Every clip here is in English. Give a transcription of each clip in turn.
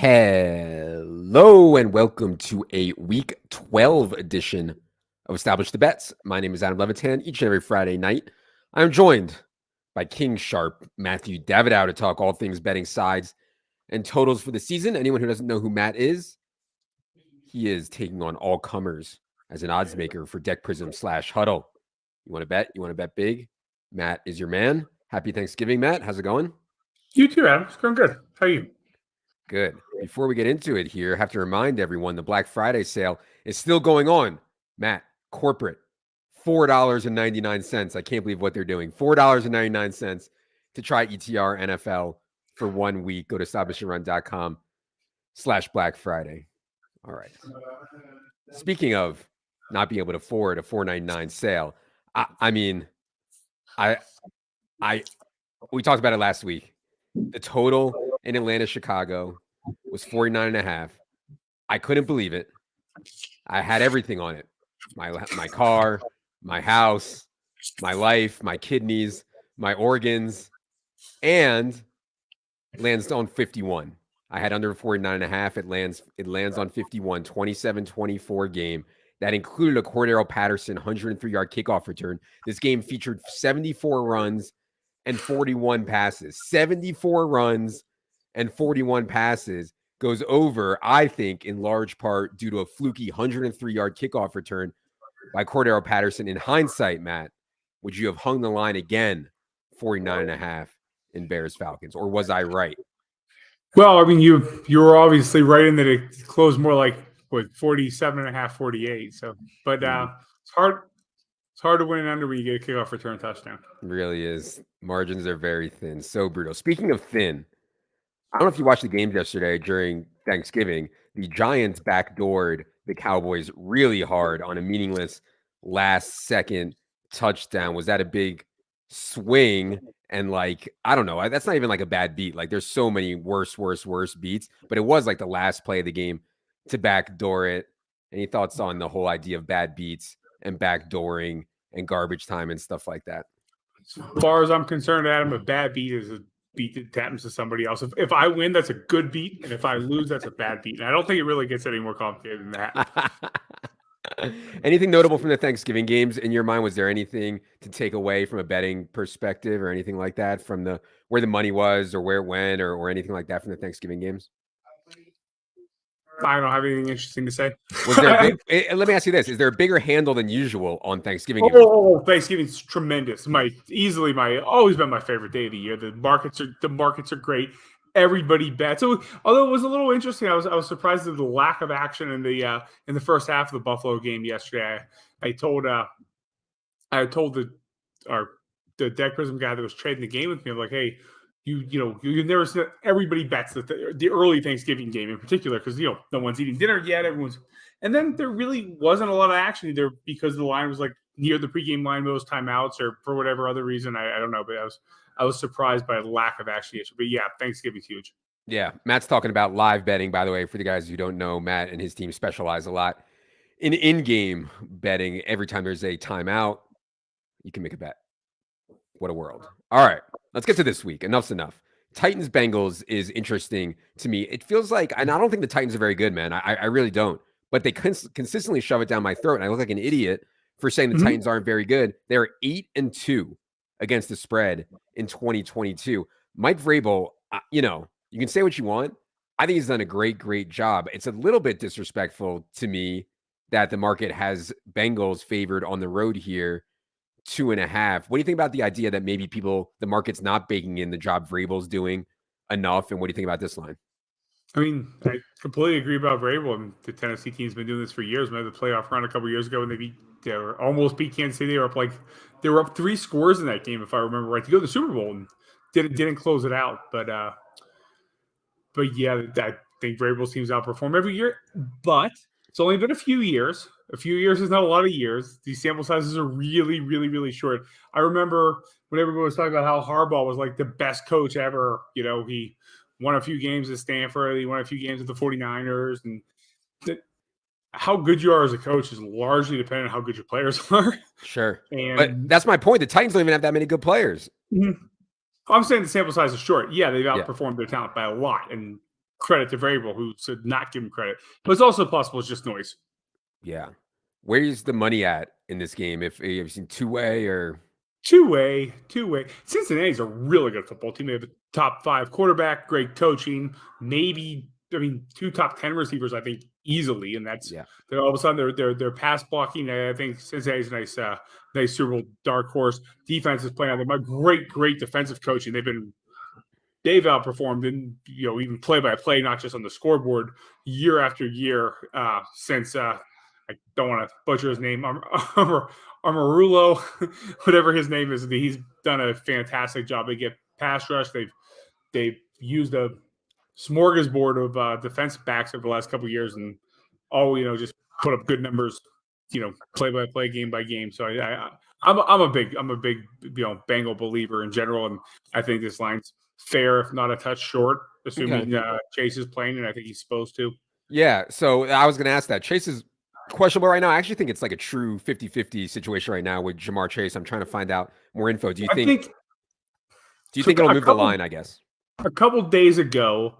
Hello and welcome to a Week 12 edition of Establish the Bets. My name is Adam Levitan. Each and every Friday night, I'm joined by King Sharp Matthew Davidow to talk all things betting sides and totals for the season. Anyone who doesn't know who Matt is, he is taking on all comers as an odds maker for Deck Prism / Huddle. You want to bet? You want to bet big? Matt is your man. Happy Thanksgiving, Matt. How's it going? You too, Adam. It's going good. How are you? Good. Before we get into it here, I have to remind everyone the Black Friday sale is still going on. Matt, corporate, $4.99. I can't believe what they're doing. $4.99 to try ETR NFL for 1 week. Go to establishandrun.com/Black Friday. All right. Speaking of not being able to afford a $4.99 sale, we talked about it last week. The total in Atlanta, Chicago was 49.5. I couldn't believe it. I had everything on it. My car, my house, my life, my kidneys, my organs, and lands on 51. I had under 49.5. It lands on 51, 27-24 game. That included a Cordero Patterson 103-yard kickoff return. This game featured 74 runs and 41 passes. 74 runs and 41 passes goes over, I think, in large part due to a fluky 103-yard kickoff return by Cordero Patterson. In hindsight, Matt, would you have hung the line again, 49.5 in Bears Falcons, or was I right? Well, I mean, you were obviously right in that it closed more like 47.5, 48. So, but it's hard to win an under when you get a kickoff return touchdown. It really is. Margins are very thin. So brutal. Speaking of thin, I don't know if you watched the games yesterday during Thanksgiving. The Giants backdoored the Cowboys really hard on a meaningless last-second touchdown. Was that a big swing? And I don't know. That's not even like a bad beat. There's so many worse beats. But it was like the last play of the game to backdoor it. Any thoughts on the whole idea of bad beats and backdooring and garbage time and stuff like that? As far as I'm concerned, Adam, a bad beat is a beat that happens to somebody else. If I win, that's a good beat, and if I lose, that's a bad beat. And I don't think it really gets any more complicated than that. Anything notable from the Thanksgiving games in your mind? Was there anything to take away from a betting perspective or anything like that from where the money was or where it went or anything like that from the Thanksgiving games? I don't have anything interesting to say. Was there let me ask you this. Is there a bigger handle than usual on Thanksgiving? Thanksgiving's tremendous. Always been my favorite day of the year. The markets are great. Everybody bets. So, although it was a little interesting, I was surprised at the lack of action in the first half of the Buffalo game yesterday. I told the Deck Prism guy that was trading the game with me, I'm like, hey, you've never seen everybody bets the early Thanksgiving game in particular because no one's eating dinner yet. And then there really wasn't a lot of action either because the line was near the pregame line, those timeouts, or for whatever other reason. I don't know, but I was surprised by the lack of action yesterday. But yeah, Thanksgiving's huge. Yeah, Matt's talking about live betting, by the way. For the guys who don't know, Matt and his team specialize a lot in in-game betting. Every time there's a timeout, you can make a bet. What a world. All right, let's get to this week. Enough's enough. Titans-Bengals is interesting to me. It feels like, and I don't think the Titans are very good, man. I really don't. But they consistently shove it down my throat, and I look like an idiot for saying the Titans aren't very good. They're 8-2 against the spread in 2022. Mike Vrabel, you can say what you want. I think he's done a great job. It's a little bit disrespectful to me that the market has Bengals favored on the road here, 2.5. What do you think about the idea that maybe the market's not baking in the job Vrabel's doing enough? And what do you think about this line? I mean, I completely agree about Vrabel. And the Tennessee team's been doing this for years. Remember the playoff run a couple of years ago when they almost beat Kansas City. They were up 3 scores in that game, if I remember right, to go to the Super Bowl and didn't close it out. But yeah, I think Vrabel's teams outperform every year. But it's only been a few years. A few years is not a lot of years. These sample sizes are really, really, really short. I remember when everybody was talking about how Harbaugh was the best coach ever. He won a few games at Stanford. He won a few games at the 49ers. And how good you are as a coach is largely dependent on how good your players are. Sure. But that's my point. The Titans don't even have that many good players. Mm-hmm. I'm saying the sample size is short. Yeah, they've outperformed their talent by a lot. And credit to Vrabel, who said not give him credit. But it's also possible it's just noise. Yeah. Where's the money at in this game? If you've seen two-way or Two-way. Cincinnati's a really good football team. They have a top 5 quarterback, great coaching, maybe 2 top 10 receivers, I think, easily. And that's they're all of a sudden they're pass blocking. I think Cincinnati's a nice Super Bowl dark horse. Defense is playing out. They're great defensive coaching. They've outperformed in even play by play, not just on the scoreboard, year after year since I don't want to butcher his name. Amarulo, whatever his name is, he's done a fantastic job. They get pass rush. They've used a smorgasbord of defensive backs over the last couple of years, and just put up good numbers, play by play, game by game. So I'm a big Bengal believer in general, and I think this line's fair, if not a touch short, assuming Chase is playing, and I think he's supposed to. Yeah, so I was going to ask that. Chase is questionable right now. I actually think it's like a true 50-50 situation right now with Jamarr Chase. I'm trying to find out more info. Do you think it'll move the line, I guess? A couple days ago,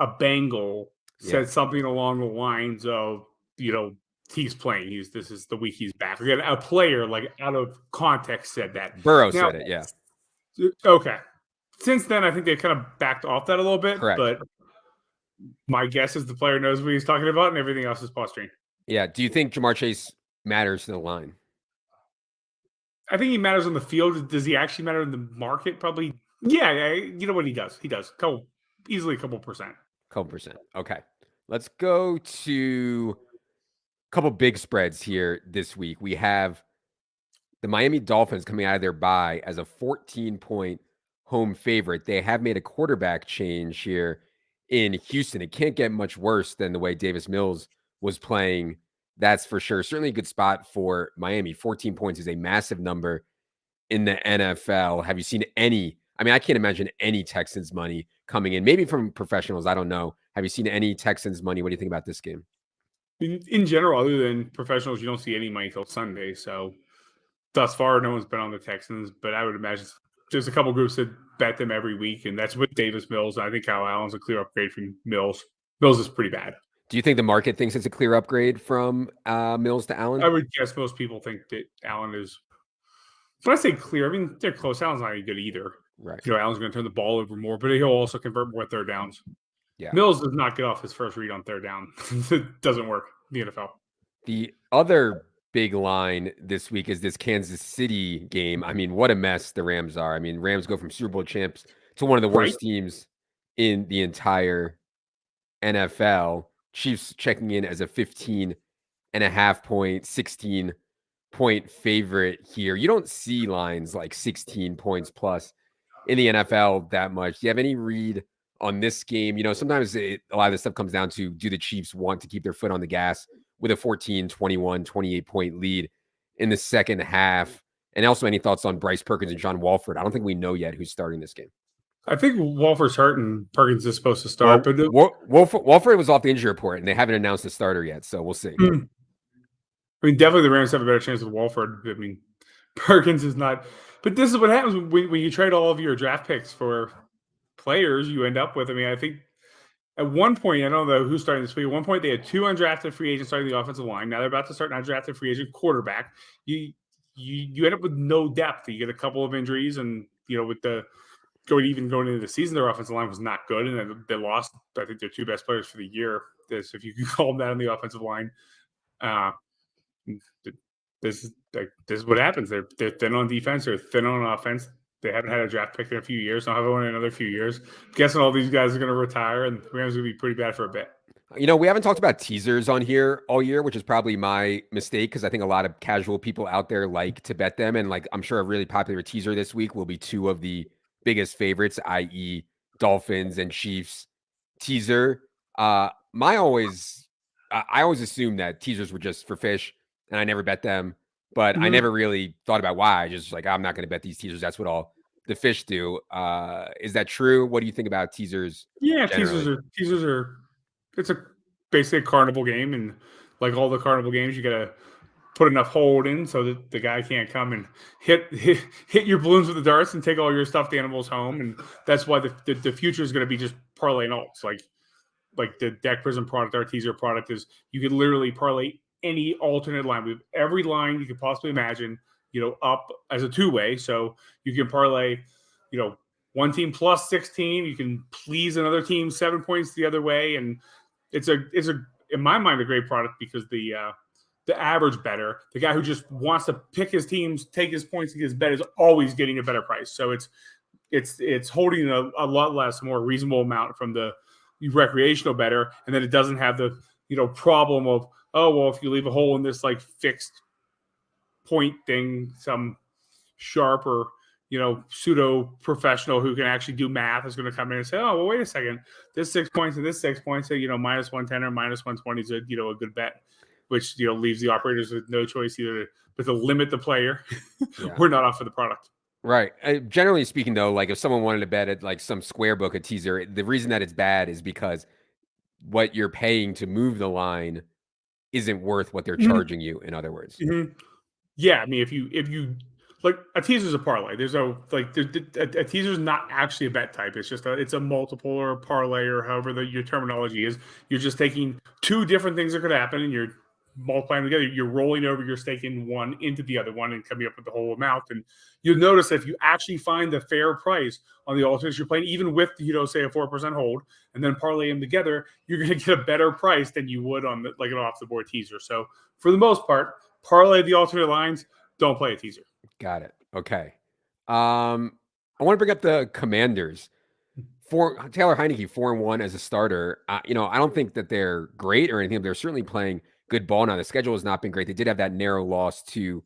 a Bengal said something along the lines of, he's playing. This is the week he's back. Again, a player, like, out of context said that. Burrow said it, yeah. Okay. Since then, I think they kind of backed off that a little bit. Correct. But my guess is the player knows what he's talking about, and everything else is posturing. Yeah. Do you think Jamarr Chase matters to the line? I think he matters on the field. Does he actually matter in the market? Probably. Yeah. You know what he does? He does. Easily a couple percent. Okay. Let's go to a couple big spreads here this week. We have the Miami Dolphins coming out of their bye as a 14-point home favorite. They have made a quarterback change here in Houston. It can't get much worse than the way Davis Mills was playing. That's for sure. Certainly a good spot for Miami. 14 points is a massive number in the NFL. Have you seen any? I mean, I can't imagine any Texans money coming in, maybe from professionals. I don't know. Have you seen any Texans money? What do you think about this game? In general, other than professionals, you don't see any money till Sunday. So thus far, no one's been on the Texans, but I would imagine there's a couple groups that bet them every week, and that's with Davis Mills. I think Kyle Allen's a clear upgrade from Mills. Mills is pretty bad. Do you think the market thinks it's a clear upgrade from Mills to Allen? I would guess most people think that Allen is. When I say clear, I mean they're close. Allen's not any good either. Right. Allen's going to turn the ball over more, but he'll also convert more third downs. Yeah. Mills does not get off his first read on third down. It doesn't work in the NFL. The other big line this week is this Kansas City game. I mean, what a mess the Rams are. I mean, Rams go from Super Bowl champs to one of the worst teams in the entire NFL. Chiefs checking in as a 15.5-point, 16-point favorite here. You don't see lines like 16 points plus in the NFL that much. Do you have any read on this game? Sometimes a lot of this stuff comes down to, do the Chiefs want to keep their foot on the gas with a 14, 21, 28-point lead in the second half? And also, any thoughts on Bryce Perkins and John Wolford? I don't think we know yet who's starting this game. I think Wolford's hurt and Perkins is supposed to start. But Wolford was off the injury report, and they haven't announced the starter yet, so we'll see. I mean, definitely the Rams have a better chance with Wolford. I mean, Perkins is not. But this is what happens when you trade all of your draft picks for players you end up with. I mean, I think at one point, I don't know who's starting this week. At one point, they had 2 undrafted free agents starting the offensive line. Now they're about to start an undrafted free agent quarterback. You end up with no depth. You get a couple of injuries, and with the going into the season, their offensive line was not good, and they lost, I think, their 2 best players for the year. This, if you can call them that, on the offensive line. This is what happens. They're thin on defense. They're thin on offense. They haven't had a draft pick in a few years. Don't have one in another few years. I'm guessing all these guys are going to retire, and the Rams are going to be pretty bad for a bit. We haven't talked about teasers on here all year, which is probably my mistake, because I think a lot of casual people out there like to bet them. And I'm sure a really popular teaser this week will be 2 of the biggest favorites, i.e. Dolphins and Chiefs teaser. I always assumed that teasers were just for fish, and I never bet them. But I never really thought about why. I just I'm not going to bet these teasers. That's what all the fish do. Is that true? What do you think about teasers? Yeah, generally? teasers are. It's basically a carnival game, and like all the carnival games, you got to put enough hold in so that the guy can't come and hit your balloons with the darts and take all your stuffed animals home. And that's why the future is going to be just parlay and alts. Like like the Deck Prism product, our teaser product is you could literally parlay any alternate line. We have every line you could possibly imagine, up as a two-way. So you can parlay, one team plus 16. You can please another team 7 points the other way. And it's in my mind, a great product because the average bettor, the guy who just wants to pick his teams, take his points, and get his bet, is always getting a better price. So it's holding a lot less, more reasonable amount from the recreational bettor, and then it doesn't have the problem of, oh well, if you leave a hole in this like fixed point thing, some sharp or pseudo professional who can actually do math is going to come in and say, oh well, wait a second, this 6 points and this 6 points, so minus 110 or minus 120 is a good bet, which leaves the operators with no choice either but to limit the player or not offer the product. Right. Generally speaking, though, like if someone wanted to bet at like some square book, a teaser, the reason that it's bad is because what you're paying to move the line isn't worth what they're charging you. In other words, yeah. I mean, if you like a teaser's a parlay. There's no like a teaser's not actually a bet type. It's just it's a multiple or a parlay or however your terminology is. You're just taking two different things that could happen and you're multiplying together. You're rolling over your stake in one into the other one and coming up with the whole amount. And you'll notice if you actually find the fair price on the alternates you're playing, even with say a 4% hold, and then parlay them together, you're going to get a better price than you would on like an off the board teaser. So for the most part, parlay the alternate lines. Don't play a teaser. Got it. Okay. I want to bring up the Commanders. Taylor Heineke 4-1 as a starter. I don't think that they're great or anything. But they're certainly playing good ball now. The schedule has not been great. They did have that narrow loss to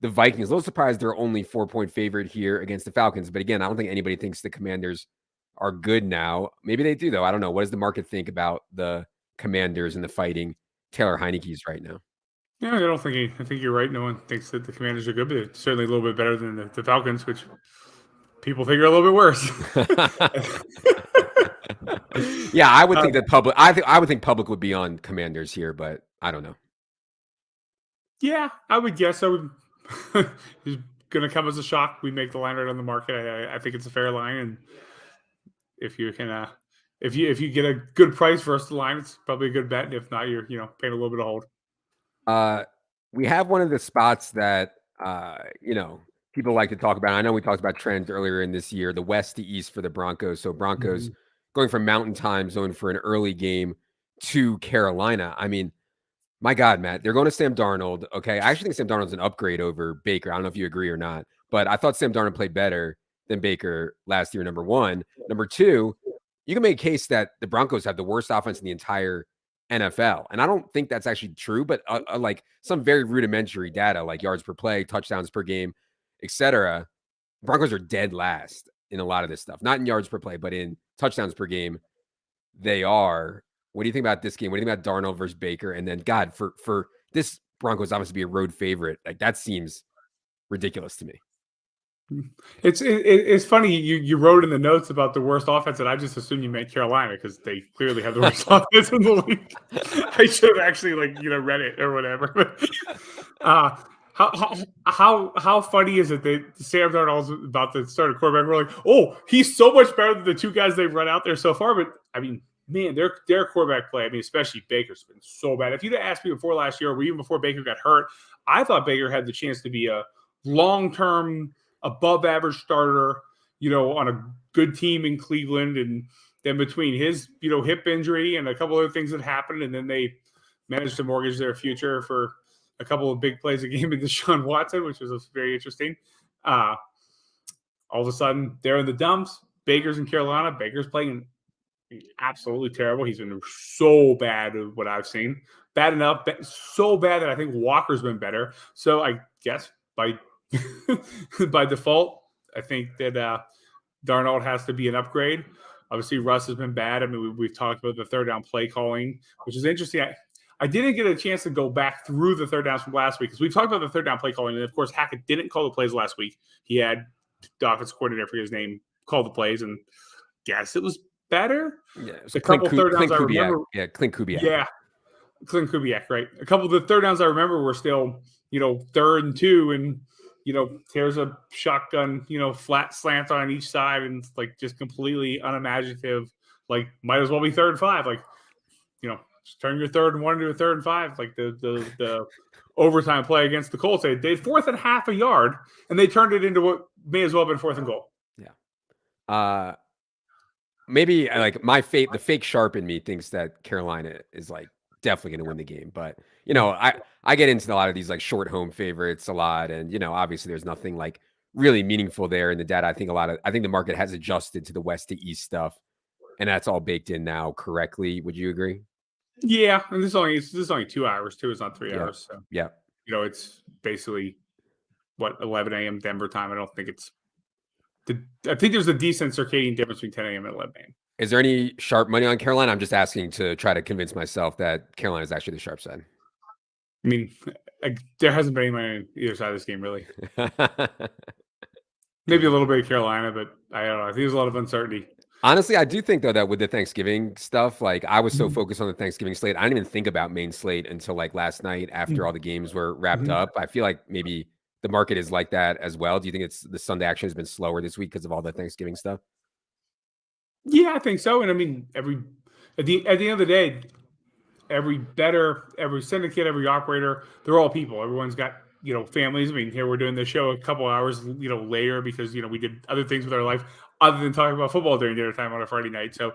the Vikings. A little surprised they're only 4-point favorite here against the Falcons. But again, I don't think anybody thinks the Commanders are good now. Maybe they do, though. I don't know. What does the market think about the Commanders and the fighting Taylor Heineke's right now? Yeah, I think you're right. No one thinks that the Commanders are good, but it's certainly a little bit better than the Falcons, which people think are a little bit worse. Yeah, I would think that public. I would think public would be on Commanders here, but I don't know. Yeah, I would guess it's going to come as a shock. We make the line right on the market. I think it's a fair line, and if you can, if you get a good price versus the line, it's probably a good bet. And if not, you're paying a little bit of hold. We have one of the spots that people like to talk about. I know we talked about trends earlier in this year, the west to east for the Broncos. So Broncos going from Mountain Time Zone for an early game to Carolina. I mean, my God, Matt, they're going to Sam Darnold. Okay, I actually think Sam Darnold's an upgrade over Baker. I don't know if you agree or not, but I thought Sam Darnold played better than Baker last year, number one. Number two, you can make a case that the Broncos have the worst offense in the entire NFL. And I don't think that's actually true, but like some very rudimentary data, like yards per play, touchdowns per game, etc. Broncos are dead last in a lot of this stuff, not in yards per play, but in touchdowns per game. They are. What do you think about this game? What do you think about Darnold versus Baker? And then, God, for this Broncos offense to be a road favorite, like that seems ridiculous to me. It's funny you wrote in the notes about the worst offense, and I just assumed you meant Carolina because they clearly have the worst offense in the league. I should have actually read it or whatever. How funny is it that Sam Darnold's about to start a quarterback? We're like, oh, he's so much better than the two guys they've run out there so far. But I mean, man, their quarterback play, I mean, especially Baker's been so bad. If you'd asked me before last year or even before Baker got hurt, I thought Baker had the chance to be a long-term above average starter, on a good team in Cleveland. And then between his, hip injury and a couple other things that happened, and then they managed to mortgage their future for a couple of big plays a game in Deshaun Watson, which was very interesting. All of a sudden, they're in the dumps. Baker's in Carolina. Baker's playing absolutely terrible. He's been so bad of what I've seen. Bad enough, so bad that I think Walker's been better. So I guess by default, I think that Darnold has to be an upgrade. Obviously, Russ has been bad. I mean, we've talked about the third down play calling, which is interesting. I didn't get a chance to go back through the third downs from last week because we talked about the third down play calling. And, of course, Hackett didn't call the plays last week. He had the offensive coordinator, for his name, call the plays, and guess it was better. Yeah, a couple third downs I remember. Yeah, Clint Kubiak. Yeah, Clint Kubiak, right. A couple of the third downs I remember were still, 3rd and 2, and there's a shotgun, flat slant on each side, and just completely unimaginative like might as well be 3rd and 5. Like, just turn your 3rd and 1 into a 3rd and 5. Like the overtime play against the Colts, they had 4th and half a yard, and they turned it into what may as well have been 4th and goal. Yeah. Maybe like the fake sharp in me thinks that Carolina is like definitely going to win the game, but I get into a lot of these like short home favorites a lot, and obviously there's nothing like really meaningful there in the data. I think the market has adjusted to the west to east stuff, and that's all baked in now correctly. Would you agree? Yeah, and this is only 2 hours too. It's not 3 hours. So yeah, it's basically what 11 a.m. Denver time. I don't think it's. I think there's a decent circadian difference between 10 a.m. and 11 a.m. Is there any sharp money on Carolina? I'm just asking to try to convince myself that Carolina is actually the sharp side. I mean, there hasn't been any money on either side of this game, really. Maybe a little bit of Carolina, but I don't know. I think there's a lot of uncertainty. Honestly, I do think, though, that with the Thanksgiving stuff, like I was so focused on the Thanksgiving slate, I didn't even think about main slate until like last night after all the games were wrapped up. I feel like maybe the market is like that as well. Do you think the Sunday action has been slower this week because of all the Thanksgiving stuff? Yeah, I think so. And I mean, at the end of the day, every bettor, every syndicate, every operator, they're all people. Everyone's got families. I mean, here we're doing the show a couple hours later because we did other things with our life other than talking about football during dinner time on a Friday night. So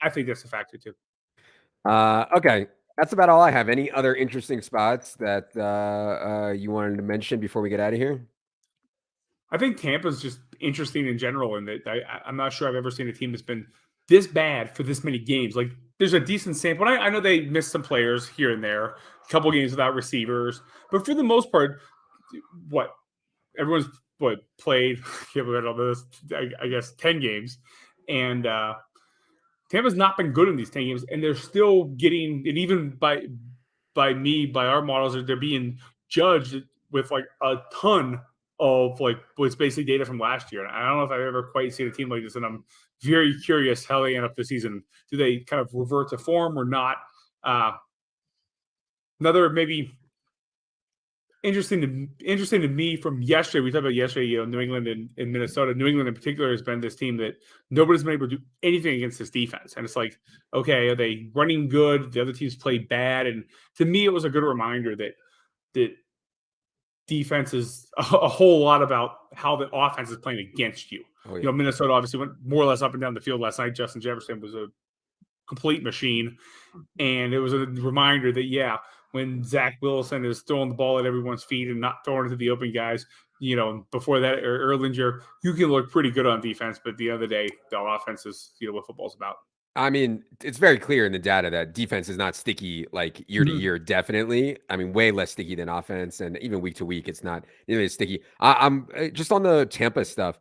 I think that's a factor too. Okay, that's about all I have. Any other interesting spots that you wanted to mention before we get out of here? I think Tampa's just interesting in general, and that I'm not sure I've ever seen a team that's been this bad for this many games. Like, there's a decent sample. I know they missed some players here and there, a couple games without receivers, but for the most part, everyone's played. I guess 10 games, and Tampa's not been good in these 10 games, and they're still getting. And even by our models, they're being judged with like a ton of like what's basically data from last year. And I don't know if I've ever quite seen a team like this, and I'm very curious how they end up this season. Do they kind of revert to form or not? Another maybe interesting to me from yesterday. We talked about yesterday, New England and Minnesota. New England in particular has been this team that nobody's been able to do anything against this defense. And it's like, okay, are they running good? The other teams play bad. And to me, it was a good reminder that defense is a whole lot about how the offense is playing against you. Oh, yeah. Minnesota obviously went more or less up and down the field last night. Justin Jefferson was a complete machine. And it was a reminder that, when Zach Wilson is throwing the ball at everyone's feet and not throwing it to the open guys, before that, or Erlinger, you can look pretty good on defense. But at the end of the day, the offense is, what football's about. I mean, it's very clear in the data that defense is not sticky like year to year, definitely. I mean, way less sticky than offense. And even week to week, it's not nearly as sticky. I'm just on the Tampa stuff.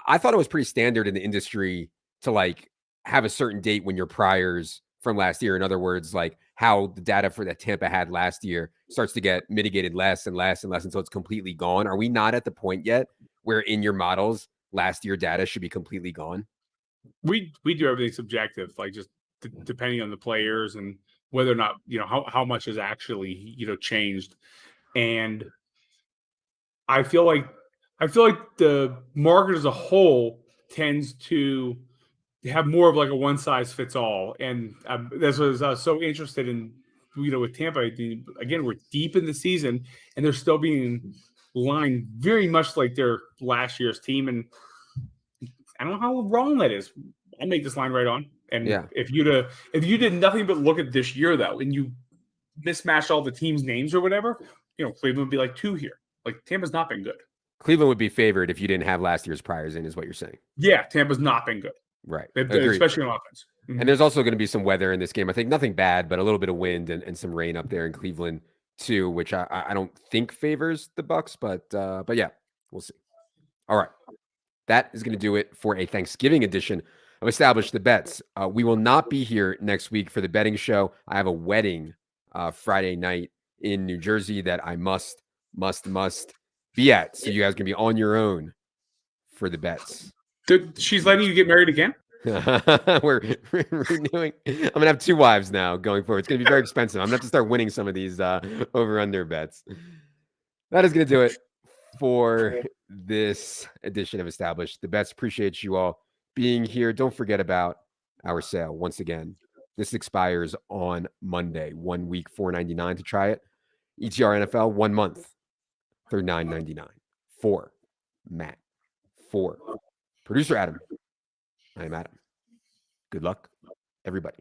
I thought it was pretty standard in the industry to like have a certain date when your priors from last year. In other words, like how the data for that Tampa had last year starts to get mitigated less and less and less until it's completely gone. Are we not at the point yet where in your models last year data should be completely gone? We do everything subjective, like just depending on the players and whether or not how much has actually changed. And I feel like the market as a whole tends to have more of like a one size fits all. And that's what I was so interested in. With Tampa, again, we're deep in the season and they're still being lined very much like their last year's team. And I don't know how wrong that is. I'll make this line right on. And if you did nothing but look at this year though, and you mismatch all the teams' names or whatever, Cleveland would be like 2 here. Like Tampa's not been good. Cleveland would be favored if you didn't have last year's priors in, is what you're saying. Yeah, Tampa's not been good. Right. Especially on offense. Mm-hmm. And there's also going to be some weather in this game. I think nothing bad, but a little bit of wind and some rain up there in Cleveland too, which I don't think favors the Bucs, but yeah, we'll see. All right. That is going to do it for a Thanksgiving edition of Establish the Bets. We will not be here next week for the betting show. I have a wedding Friday night in New Jersey that I must be at. So you guys can be on your own for the bets. She's letting you get married again? We're renewing. I'm gonna have 2 wives now going forward. It's gonna be very expensive. I'm gonna have to start winning some of these over/under bets. That is gonna do it for this edition of Established the Bets. Appreciate you all being here. Don't forget about our sale once again. This expires on Monday. 1 week, $4.99 to try it. ETR NFL, 1 month, $39.99. For Matt, for producer Adam, I am Adam. Good luck, everybody.